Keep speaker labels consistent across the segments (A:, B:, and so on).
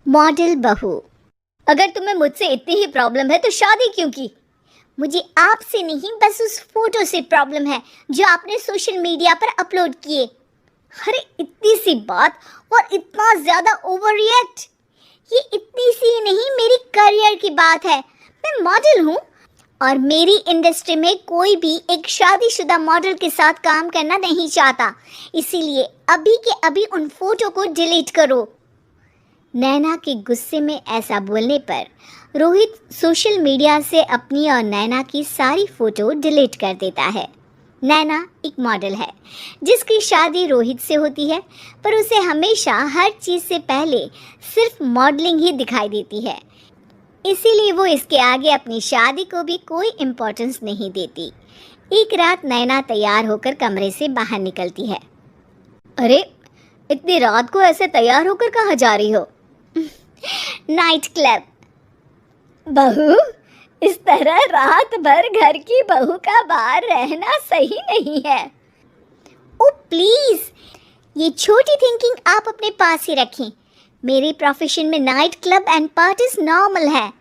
A: Model बहू, अगर तुम्हें मुझसे इतनी ही प्रॉब्लम है तो शादी क्यों की? मुझे आपसे नहीं, बस उस फोटो से प्रॉब्लम है जो आपने सोशल मीडिया पर अपलोड किए। अरे इतनी सी बात और इतना ज़्यादा ओवर रिएक्ट। ये इतनी सी ही नहीं, मेरी करियर की बात है। मैं मॉडल हूँ और मेरी इंडस्ट्री में कोई भी एक शादीशुदा मॉडल के साथ काम करना नहीं चाहता। इसीलिए अभी के अभी उन फोटो को डिलीट करो। नैना के गुस्से में ऐसा बोलने पर रोहित सोशल मीडिया से अपनी और नैना की सारी फ़ोटो डिलीट कर देता है। नैना एक मॉडल है जिसकी शादी रोहित से होती है, पर उसे हमेशा हर चीज़ से पहले सिर्फ मॉडलिंग ही दिखाई देती है। इसीलिए वो इसके आगे अपनी शादी को भी कोई इम्पोर्टेंस नहीं देती। एक रात नैना तैयार होकर कमरे से बाहर निकलती है। अरे इतनी रात को ऐसे तैयार होकर कहाँ जा रही हो? Night club. बहू, इस तरह रात भर घर की बहू का बाहर रहना सही नहीं है। ओ प्लीज, ये छोटी थिंकिंग आप अपने पास ही रखें। मेरे प्रोफेशन में night club and parties normal है।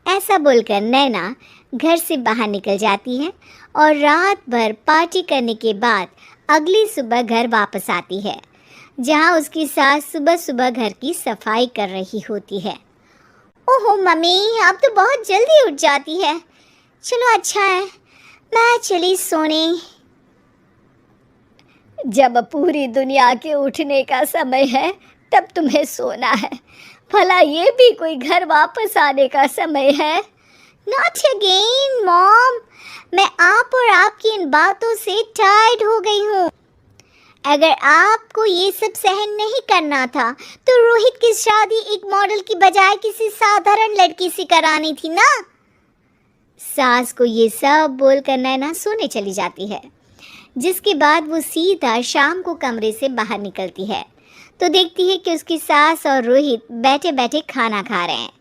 A: ऐसा बोलकर नैना घर से बाहर निकल जाती है और रात भर पार्टी करने के बाद अगली सुबह घर वापस आती है, जहाँ उसकी सास सुबह सुबह घर की सफाई कर रही होती है। ओहो मम्मी, आप तो बहुत जल्दी उठ जाती है। चलो अच्छा है, मैं चली सोने। जब पूरी दुनिया के उठने का समय है तब तुम्हें सोना है। भला ये भी कोई घर वापस आने का समय है? नॉट अगेन मॉम, मैं आप और आपकी इन बातों से टायर्ड हो गई हूँ। अगर आपको ये सब सहन नहीं करना था तो रोहित की शादी एक मॉडल की बजाय किसी साधारण लड़की से करानी थी ना। सास को ये सब बोलकर नैना सोने चली जाती है, जिसके बाद वो सीधा शाम को कमरे से बाहर निकलती है तो देखती है कि उसकी सास और रोहित बैठे बैठे खाना खा रहे हैं।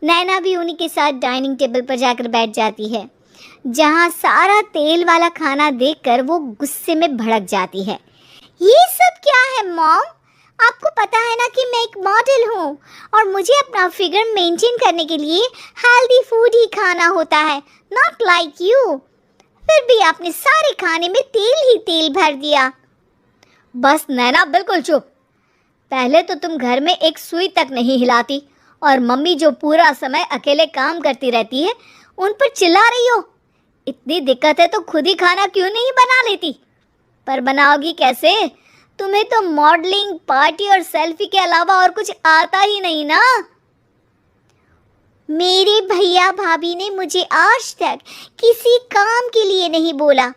A: नैना भी उन्हीं के साथ डाइनिंग टेबल पर जाकर बैठ जाती है, जहाँ सारा तेल वाला खाना देखकर वो गुस्से में भड़क जाती है। ये सब क्या है मॉम? आपको पता है ना कि मैं एक मॉडल हूँ और मुझे अपना फिगर मेंटेन करने के लिए हेल्दी फूड ही खाना होता है, नॉट लाइक यू। फिर भी आपने सारे खाने में तेल ही तेल भर दिया। बस नैना, बिल्कुल चुप। पहले तो तुम घर में एक सुई तक नहीं हिलाती और मम्मी जो पूरा समय अकेले काम करती रहती है उन पर चिल्ला रही हो। इतनी दिक्कत है तो खुद ही खाना क्यों नहीं बना लेती? पर बनाओगी कैसे? तुम्हें तो मॉडलिंग, पार्टी और सेल्फी के अलावा और कुछ आता ही नहीं ना। मेरे भैया भाभी ने मुझे आज तक किसी काम के लिए नहीं बोला।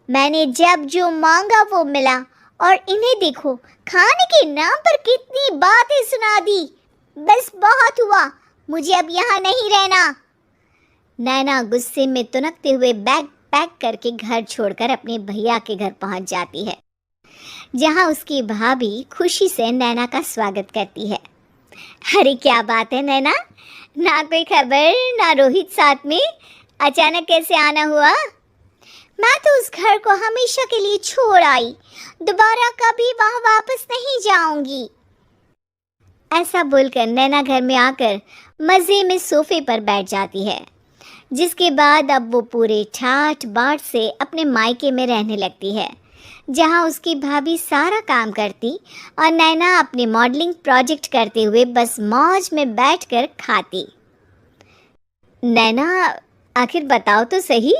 A: मैंने जब जो मांगा वो मिला और इन्हें देखो, खाने के नाम पर कितनी बातें सुना दी। बस बहुत हुआ, मुझे अब यहाँ नहीं रहना। नैना गुस्से में तुनकते हुए बैग पैक करके घर छोड़कर अपने भैया के घर पहुंच जाती है, जहां उसकी भाभी खुशी से नैना का स्वागत करती है। अरे क्या बात है नैना, ना कोई खबर ना रोहित साथ में, अचानक कैसे आना हुआ? मैं तो उस घर को हमेशा के लिए छोड़ आई, दोबारा कभी वहां वापस नहीं जाऊंगी। ऐसा बोलकर नैना घर में आकर मज़े में सोफे पर बैठ जाती है, जिसके बाद अब वो पूरे ठाठ बाट से अपने मायके में रहने लगती है, जहां उसकी भाभी सारा काम करती और नैना अपने मॉडलिंग प्रोजेक्ट करते हुए बस मौज में बैठकर खाती। नैना, आखिर बताओ तो सही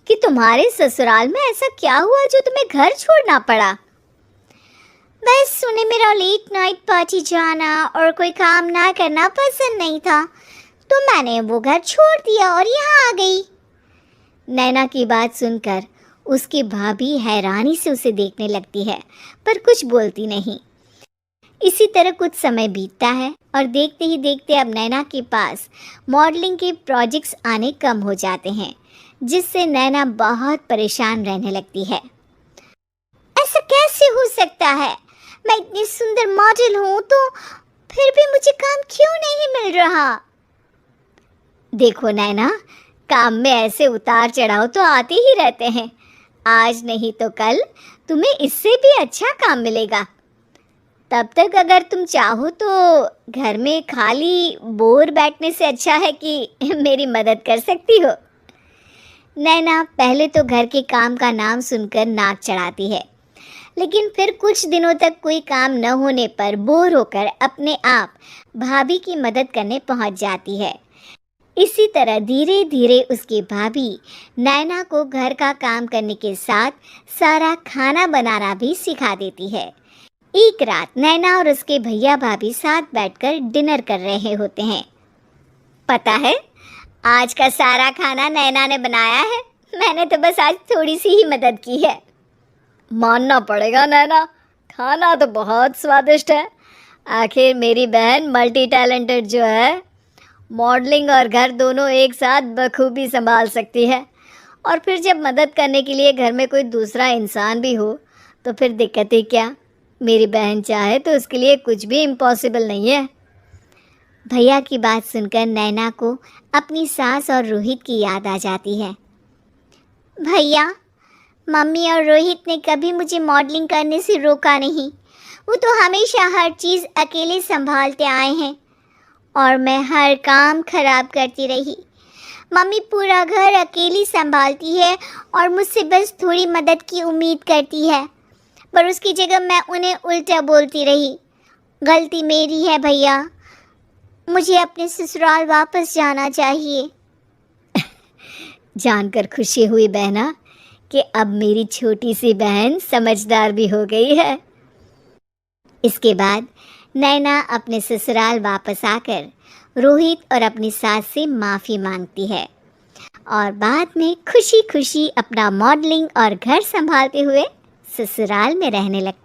A: कि तुम्हारे ससुराल में ऐसा क्या हुआ जो तुम्हें घर छोड़ना पड़ा? बस उन्हें मेरा लेट नाइट पार्टी जाना और कोई काम ना करना पसंद नहीं था, तो मैंने वो घर छोड़ दिया और यहाँ आ गई। नैना की बात सुनकर उसकी भाभी हैरानी से उसे देखने लगती है, पर कुछ बोलती नहीं। इसी तरह कुछ समय बीतता है और देखते ही देखते अब नैना के पास मॉडलिंग के प्रोजेक्ट्स आने कम हो जाते हैं, जिससे नैना बहुत परेशान रहने लगती है। ऐसा कैसे हो सकता है? मैं इतनी सुंदर मॉडल हूँ तो फिर भी मुझे काम क्यों नहीं मिल रहा? देखो नैना, काम में ऐसे उतार चढ़ाव तो आते ही रहते हैं। आज नहीं तो कल तुम्हें इससे भी अच्छा काम मिलेगा। तब तक अगर तुम चाहो तो घर में खाली बोर बैठने से अच्छा है कि मेरी मदद कर सकती हो। नैना पहले तो घर के काम का नाम सुनकर नाक चढ़ाती है, लेकिन फिर कुछ दिनों तक कोई काम न होने पर बोर होकर अपने आप भाभी की मदद करने पहुंच जाती है। इसी तरह धीरे धीरे उसकी भाभी नैना को घर का काम करने के साथ सारा खाना बनाना भी सिखा देती है। एक रात नैना और उसके भैया भाभी साथ बैठकर डिनर कर रहे होते हैं। पता है, आज का सारा खाना नैना ने बनाया है। मैंने तो बस आज थोड़ी सी ही मदद की है।
B: मानना पड़ेगा नैना, खाना तो बहुत स्वादिष्ट है। आखिर मेरी बहन मल्टी टैलेंटेड जो है, मॉडलिंग और घर दोनों एक साथ बखूबी संभाल सकती है। और फिर जब मदद करने के लिए घर में कोई दूसरा इंसान भी हो तो फिर दिक्कत ही क्या। मेरी बहन चाहे तो उसके लिए कुछ भी इम्पॉसिबल नहीं है।
A: भैया की बात सुनकर नैना को अपनी सास और रोहित की याद आ जाती है। भैया, मम्मी और रोहित ने कभी मुझे मॉडलिंग करने से रोका नहीं। वो तो हमेशा हर चीज़ अकेले संभालते आए हैं और मैं हर काम खराब करती रही। मम्मी पूरा घर अकेली संभालती है और मुझसे बस थोड़ी मदद की उम्मीद करती है, पर उसकी जगह मैं उन्हें उल्टा बोलती रही। गलती मेरी है भैया, मुझे अपने ससुराल वापस जाना चाहिए।
B: जानकर खुशी हुई बहना कि अब मेरी छोटी सी बहन समझदार भी हो गई है।
A: इसके बाद नैना अपने ससुराल वापस आकर रोहित और अपनी सास से माफ़ी मांगती है और बाद में खुशी खुशी अपना मॉडलिंग और घर संभालते हुए ससुराल में रहने लगती है।